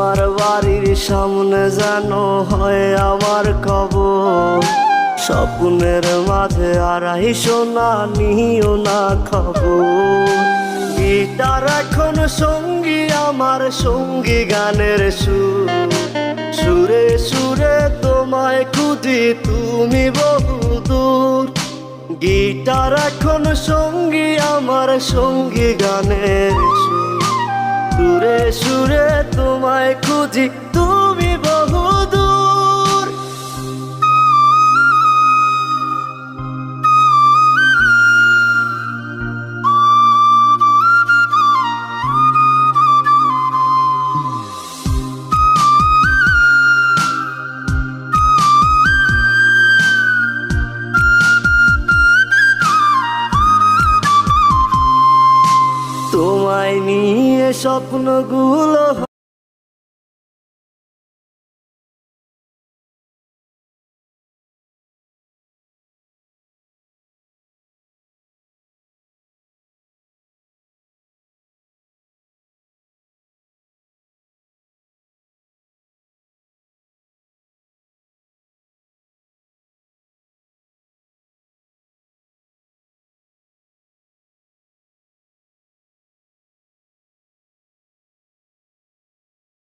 তোমার বাড়ির সামনে যেন হয় আমার কবর। স্বপ্নের মাঝে আড়াই সোনা নিও না খবর। গিটার এখন সঙ্গী আমার, সঙ্গী গানের সুর। সুরে সুরে তোমায় খুঁজি তুমি বহুদূর। গিটার এখন সঙ্গী আমার, সঙ্গী গানের সুর। সুরে সুরে তোমায় খুঁজি তুমি বহুদূর। তোমায় নিয়ে স্বপ্নগুলো